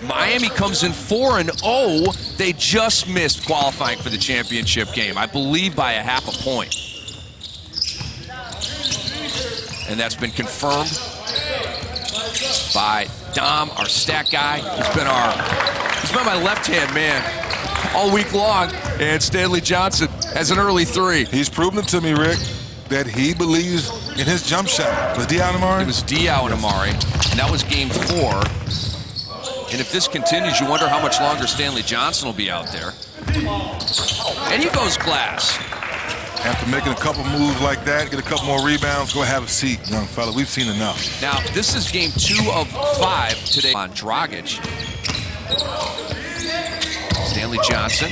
Miami comes in 4-0. They just missed qualifying for the championship game, I believe by a half a point. And that's been confirmed by Dom, our stat guy. He's been my left-hand man all week long. And Stanley Johnson has an early three. He's proven it to me, Rick, that he believes in his jump shot. Was Diao and Amari? It was Diao and Amari, and that was game 4. And if this continues, you wonder how much longer Stanley Johnson will be out there. And he goes glass. After making a couple moves like that, get a couple more rebounds, go have a seat, young fella. We've seen enough. Now, this is game 2 of 5 today on Dragic. Stanley Johnson.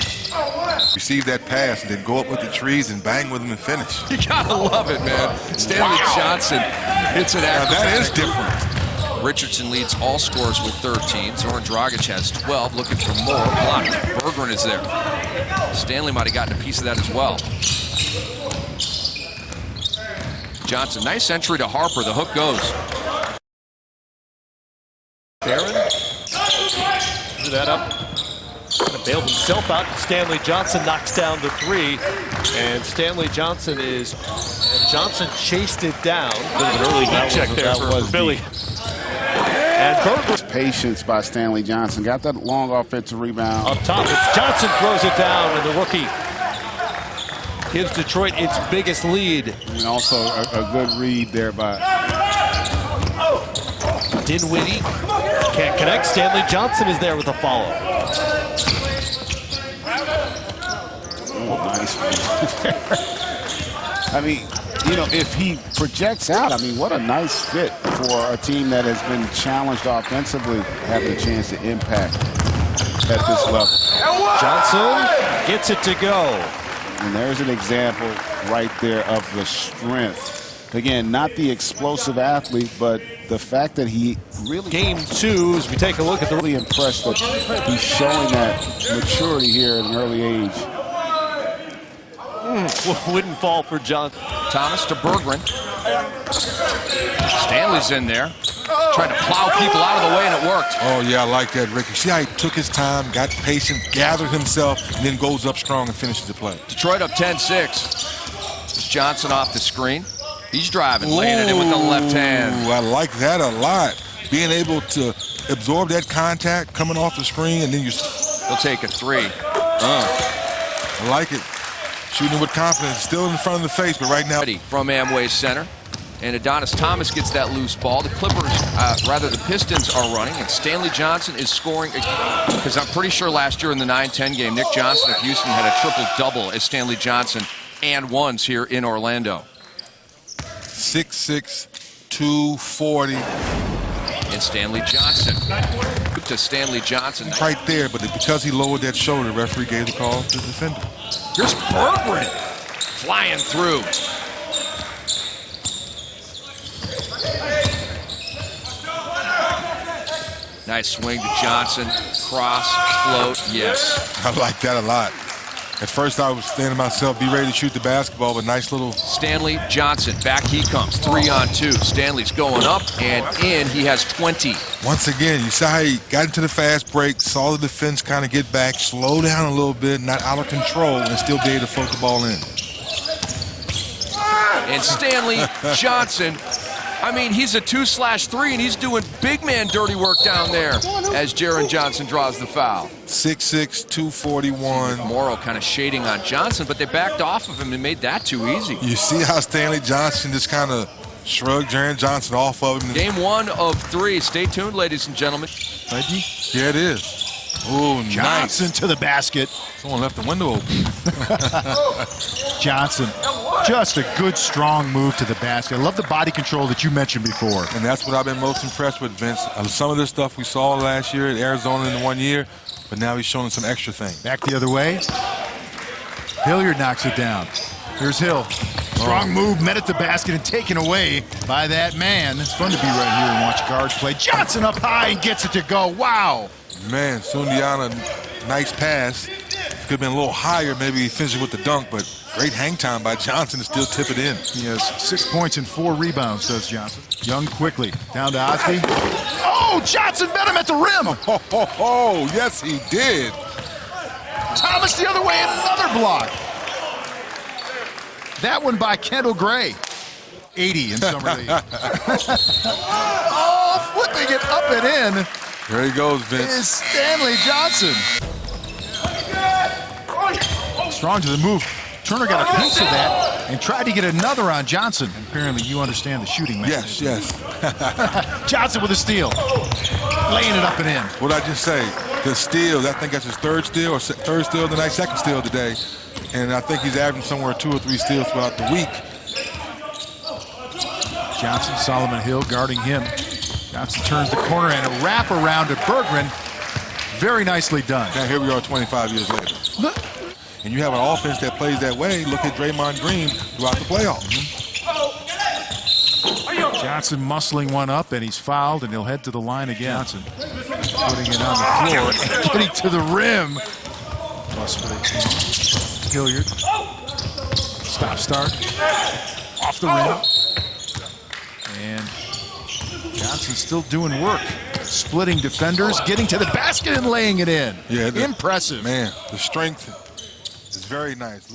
Receive that pass and then go up with the trees and bang with them and finish. You gotta love it, man. Stanley Johnson hits an acrobatic. Now that is different. Richardson leads all scorers with 13. Zoran Dragic has 12, looking for more. Blocked. Bergeron is there. Stanley might have gotten a piece of that as well. Johnson, nice entry to Harper. The hook goes. Barron drew that up. Kind of bailed himself out. Stanley Johnson knocks down the 3. And Stanley Johnson is... And Johnson chased it down. An early heat check there for Billy. And Berger's patience by Stanley Johnson. Got that long offensive rebound. up top. It's Johnson throws it down, and the rookie gives Detroit its biggest lead. And also a good read there by Dinwiddie can't connect. Stanley Johnson is there with a follow. Oh, nice. I mean, you know, if he projects out, I mean, what a nice fit for a team that has been challenged offensively, having a chance to impact at this level. Johnson gets it to go. And there's an example right there of the strength. Again, not the explosive athlete, but the fact that he really... Game 2, as we take a look at the... Really impressed that he's showing that maturity here at an early age. Wouldn't fall for Johnson. Thomas to Bergeron. Stanley's in there, trying to plow people out of the way, and it worked. Oh, yeah, I like that, Ricky. See how he took his time, got patient, gathered himself, and then goes up strong and finishes the play. Detroit up 10-6. Johnson off the screen. He's driving, laying it in with the left hand. Ooh, I like that a lot. Being able to absorb that contact coming off the screen, and then He'll take a 3. I like it. Shooting with confidence, still in front of the face, but right now. From Amway Center. And Adonis Thomas gets that loose ball. The Clippers, the Pistons are running, and Stanley Johnson is scoring. Because I'm pretty sure last year in the 9-10 game, Nick Johnson of Houston had a triple-double as Stanley Johnson and ones here in Orlando. 6'6", 240. And Stanley Johnson. To Stanley Johnson. Right there, but because he lowered that shoulder, the referee gave the call to the defender. Here's Bergeron flying through. Nice swing to Johnson. Cross, float, yes. I like that a lot. At first I was saying to myself, be ready to shoot the basketball, but nice little... Stanley Johnson, back he comes, 3-on-2. Stanley's going up and in, he has 20. Once again, you saw how he got into the fast break, saw the defense kind of get back, slow down a little bit, not out of control, and still be able to float the ball in. And Stanley Johnson, I mean, he's a 2/3, and he's doing big man dirty work down there as Jaren Johnson draws the foul. 6'6", 241. Morrow kind of shading on Johnson, but they backed off of him and made that too easy. You see how Stanley Johnson just kind of shrugged Jaren Johnson off of him. Game 1 of 3. Stay tuned, ladies and gentlemen. Ready? Yeah, it is. Oh, Johnson nice. to the basket. Someone left the window open. Johnson, just a good, strong move to the basket. I love the body control that you mentioned before. And that's what I've been most impressed with, Vince. Some of this stuff we saw last year at Arizona in the 1 year, but now he's showing some extra things. Back the other way. Hilliard knocks it down. Here's Hill. Strong move, met at the basket and taken away by that man. It's fun to be right here and watch guards play. Johnson up high and gets it to go. Wow. Man, Sundiana, nice pass. Could have been a little higher, maybe he finished with the dunk, but great hang time by Johnson to still tip it in. He has 6 points and 4 rebounds, does Johnson. Young quickly, down to Osby. Oh, Oh, Johnson met him at the rim. Oh, yes, he did. Thomas the other way, and another block. That one by Kendall Gray. 80 in summer league. Oh, flipping it up and in There he goes, Vince. is Stanley Johnson. Strong to the move. Turner got a piece of that and tried to get another on Johnson. Apparently you understand the shooting Yes, mechanism. yes. Johnson with a steal. Laying it up and in. What did I just say? The steals, I think that's his third steal of the night, second steal of the day. And I think he's averaging somewhere 2 or 3 steals throughout the week. Johnson, Solomon Hill guarding him. Johnson turns the corner and a wrap around to Bergman. Very nicely done. Now here we are 25 years later. Look. And you have an offense that plays that way. Look at Draymond Green throughout the playoffs. Johnson muscling one up, and he's fouled, and he'll head to the line again. Johnson putting it on the floor and getting to the rim. Plus for the Hilliard. Stop start. Off the rim. And Johnson still doing work. Splitting defenders, getting to the basket and laying it in. Yeah, impressive. Man, the strength is very nice.